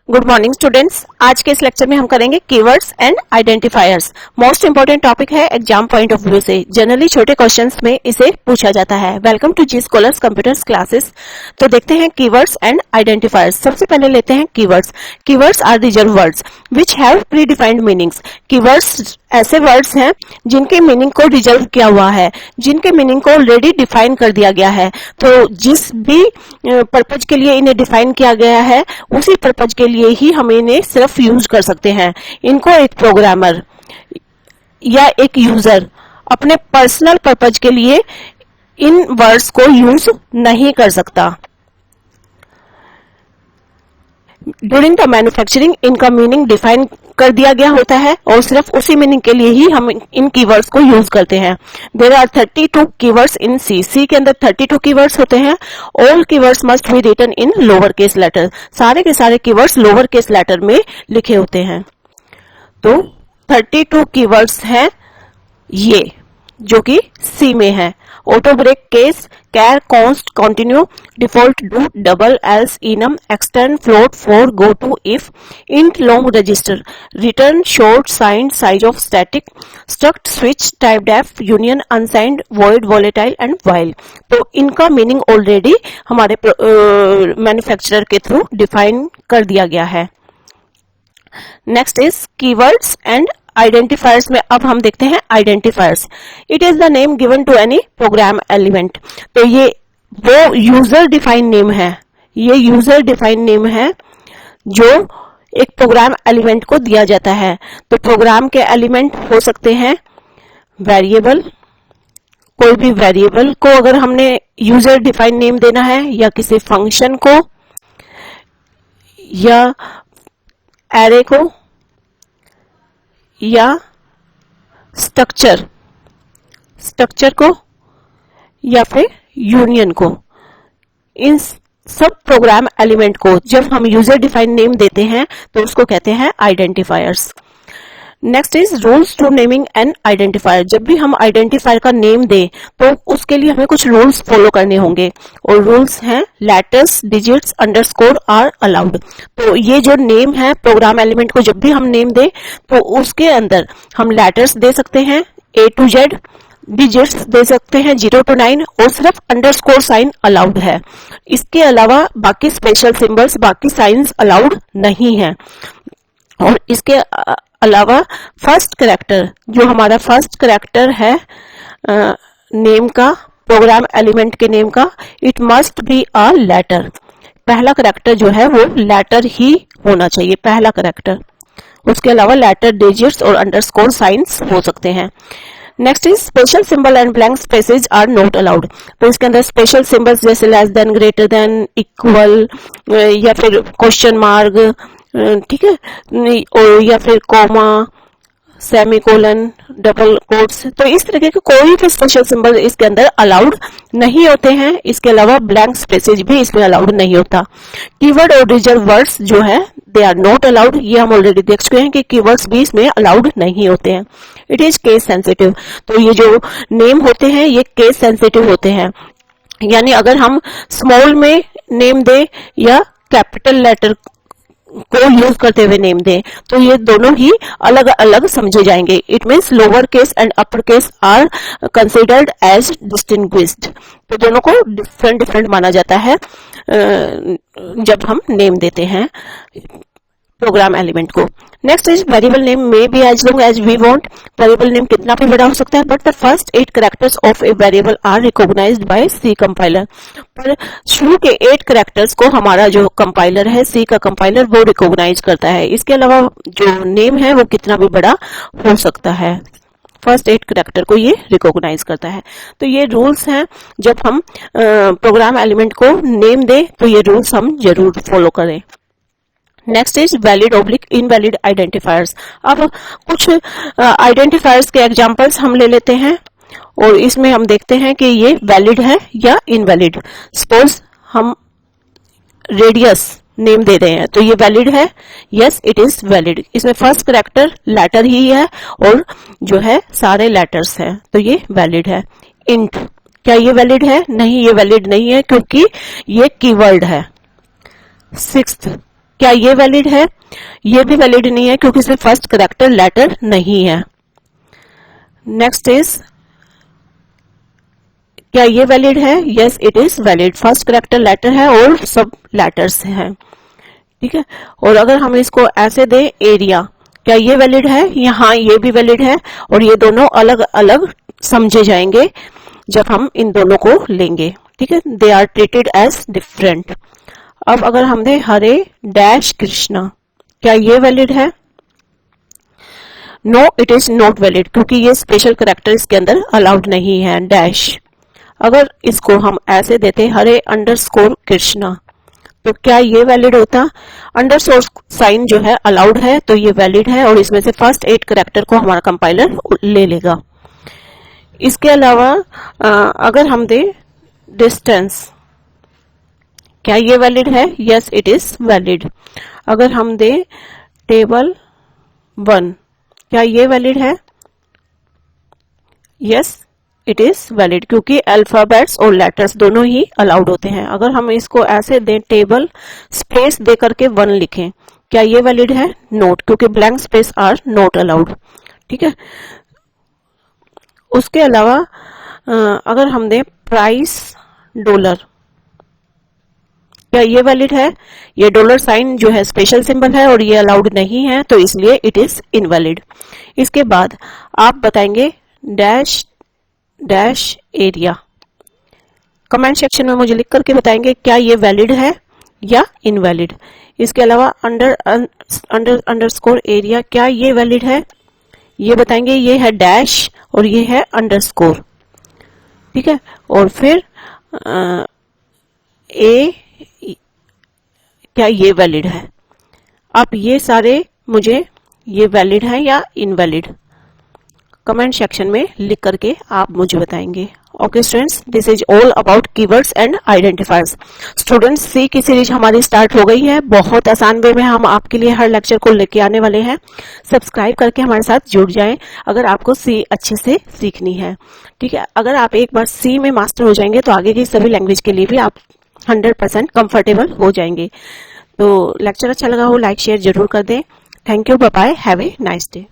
Good morning students. आज के इस लेक्चर में हम करेंगे keywords and identifiers. Most important topic है एग्जाम पॉइंट ऑफ व्यू से। जनरली छोटे क्वेश्चंस में इसे पूछा जाता है। Welcome to G scholars computers classes. तो देखते हैं कीवर्ड्स एंड आइडेंटिफायर्स। सबसे पहले लेते हैं keywords. Keywords are reserve words which have predefined meanings. Keywords ऐसे वर्ड्स हैं जिनके मीनिंग को रिजर्व किया हुआ है, जिनके मीनिंग को ऑलरेडी डिफाइन कर दिया गया है। तो जिस भी पर्पज के लिए इन्हें डिफाइन किया गया है उसी पर्पज के लिए ही हम इन्हें सिर्फ यूज कर सकते हैं। इनको एक प्रोग्रामर या एक यूजर अपने पर्सनल पर्पज के लिए इन वर्ड्स को यूज नहीं कर सकता। ड्यूरिंग द मैन्युफैक्चरिंग इनका मीनिंग डिफाइन कर दिया गया होता है और सिर्फ उसी मीनिंग के लिए ही हम इन कीवर्ड्स को यूज करते हैं। There are 32 keywords in C. C के अंदर 32 कीवर्ड्स होते हैं। All keywords must be written in lower case letter. सारे के सारे कीवर्ड्स लोअर केस लेटर में लिखे होते हैं। तो 32 कीवर्ड्स हैं ये जो कि सी में है। Auto break, case, char, const, continue, default, do, double, else, enum, extern, float, for, goto, if, int, long, register, return, short, signed, sizeof static, struct, switch, typedef, union, unsigned, void, volatile and while. तो इनका meaning already हमारे manufacturer के through define कर दिया गया है। Next is keywords and identifiers में अब हम देखते हैं identifiers. It is the name given to any program element. तो ये वो यूजर डिफाइंड नेम है, ये यूजर डिफाइंड नेम है जो एक प्रोग्राम एलिमेंट को दिया जाता है। तो प्रोग्राम के एलिमेंट हो सकते हैं वेरिएबल, कोई भी वेरिएबल को अगर हमने यूजर डिफाइंड नेम देना है, या किसी फंक्शन को, या एरे को, या स्ट्रक्चर को, या फिर यूनियन को। इन सब प्रोग्राम एलिमेंट को जब हम यूजर डिफाइंड नेम देते हैं तो उसको कहते हैं identifiers. Next is rules to naming an identifier. जब भी हम आइडेंटिफायर का नेम दें तो उसके लिए हमें कुछ रूल्स फॉलो करने होंगे और रूल्स हैं letters, digits, underscore are allowed. तो ये जो नेम है प्रोग्राम एलिमेंट को जब भी हम नेम दें तो उसके अंदर हम लेटर्स दे सकते हैं A to Z, डिजिट्स दे सकते हैं 0 to 9 और सिर्फ अंडरस्कोर साइन अलाउड है। इसके अलावा बाकी स्पेशल सिंबल्स, बाकी साइंस अलाउड नहीं है। और इसके अलावा फर्स्ट कैरेक्टर, जो हमारा फर्स्ट कैरेक्टर है नेम का, प्रोग्राम एलिमेंट के नेम का, it must be a letter. पहला कैरेक्टर जो है वो लेटर ही होना चाहिए, पहला कैरेक्टर। उसके अलावा लेटर, डिजिट्स और अंडरस्कोर साइंस हो सकते हैं। Next is special symbol and blank spaces are not allowed. तो इसके अंदर स्पेशल सिंबल्स जैसे less than, greater than, equal, या फिर क्वेश्चन मार्क, ठीक है, और या फिर कॉमा, सेमीकोलन, डबल कोट्स, तो इस तरीके के कोई भी स्पेशल सिंबल इसके अंदर अलाउड नहीं होते हैं। इसके अलावा ब्लैंक स्पेसेज भी इसमें अलाउड नहीं होता। कीवर्ड और रिजर्व वर्ड्स जो है दे आर नॉट अलाउड। ये हम ऑलरेडी देख चुके हैं कि कीवर्ड्स भी इसमें अलाउड नहीं होते हैं। It is case sensitive. तो ये जो नेम होते हैं ये केस सेंसिटिव होते हैं, यानी अगर हम स्मॉल में नेम दें या कैपिटल लेटर को यूज करते हुए नेम दें तो ये दोनों ही अलग अलग समझे जाएंगे। It means lower case and upper case are considered as distinguished. तो दोनों को डिफरेंट डिफरेंट माना जाता है जब हम नेम देते हैं प्रोग्राम एलिमेंट को। Next is variable name may be as long as we want. Variable name कितना भी बड़ा हो सकता है, but the first 8 characters of a variable are recognised by C compiler. पर शुरू के 8 कैरेक्टर्स को हमारा जो कंपाइलर है, सी का कंपाइलर, वो रिकॉग्नाइज करता है। इसके अलावा जो नेम है वो कितना भी बड़ा हो सकता है, फर्स्ट 8 कैरेक्टर को ये रिकॉग्नाइज करता है। तो ये रूल्स हैं, जब हम प्रोग्राम एलिमेंट को नेम दें तो ये रूल्स हम जरूर फॉलो करें। Next is valid oblique invalid identifiers. अब कुछ आइडेंटिफायर्स के एग्जांपल्स हम ले लेते हैं और इसमें हम देखते हैं कि ये वैलिड है या इनवैलिड। सपोज हम रेडियस नेम दे रहे हैं तो ये वैलिड है, यस इट इज वैलिड। इसमें फर्स्ट कैरेक्टर लेटर ही है और जो है सारे लेटर्स हैं, तो ये वैलिड है। इंट, क्या ये वैलिड है? नहीं, ये वैलिड नहीं है क्योंकि ये कीवर्ड है। सिक्स्थ, क्या ये वैलिड है? ये भी वैलिड नहीं है क्योंकि इसमें फर्स्ट कैरेक्टर लेटर नहीं है। नेक्स्ट इज, क्या ये वैलिड है? Yes it is valid, first character letter है और सब लेटर्स हैं, ठीक है। और अगर हम इसको ऐसे दें एरिया, क्या ये वैलिड है? यहाँ ये भी वैलिड है और ये दोनों अलग अलग समझे जाएंगे जब हम इन दोनों को लेंगे, ठीक है। They are treated as different. अब अगर हम दें हरे डैश कृष्णा, क्या ये वैलिड है? No it is not valid क्योंकि ये स्पेशल कैरेक्टर इसके अंदर अलाउड नहीं है, डैश। अगर इसको हम ऐसे देते हरे अंडरस्कोर कृष्णा, तो क्या ये वैलिड होता? अंडरस्कोर साइन जो है अलाउड है, तो ये वैलिड है और इसमें से फर्स्ट 8 कैरेक्टर को हमारा कंपाइलर ले लेगा। इसके अलावा अगर हम दे डिस्टेंस, क्या ये वैलिड है? Yes it is valid. अगर हम दे टेबल 1, क्या ये वैलिड है? यस इट इज वैलिड क्योंकि अल्फाबेट्स और लेटर्स दोनों ही अलाउड होते हैं। अगर हम इसको ऐसे दें टेबल स्पेस दे करके 1 लिखें, क्या ये वैलिड है? नोट, क्योंकि blank space are not allowed, ठीक है। उसके अलावा अगर हम दें प्राइस डॉलर, क्या ये वैलिड है? ये डॉलर साइन जो है स्पेशल सिंबल है और ये अलाउड नहीं है, तो इसलिए इट इज इनवैलिड। इसके बाद आप बताएंगे dash dash area, comment section में मुझे लिख करके बताएंगे क्या ये वैलिड है या इनवैलिड। इसके अलावा अंडरस्कोर एरिया, क्या ये वैलिड है? ये बताएंगे ये है डैश और ये है अंडरस्कोर, ठीक है। और फिर क्या ये वैलिड है? आप ये सारे मुझे ये वैलिड है या इनवैलिड कमेंट सेक्शन में लिख करके आप मुझे बताएंगे। Okay students, this is all about keywords and identifiers. Students, C की सीरीज हमारी स्टार्ट हो गई है। बहुत आसान वे में हम आपके लिए हर लेक्चर को लेके आने वाले हैं। सब्सक्राइब करके हमारे साथ जुड़ जाएं अगर आपको सी अच्छे से सीखनी है, ठीक है। अगर आप एक बार सी में मास्टर हो जाएंगे तो आगे की सभी लैंग्वेज के लिए भी आप 100% कंफर्टेबल हो जाएंगे। तो लेक्चर अच्छा लगा हो लाइक शेयर जरूर कर दें। Thank you, bye bye, have a nice day.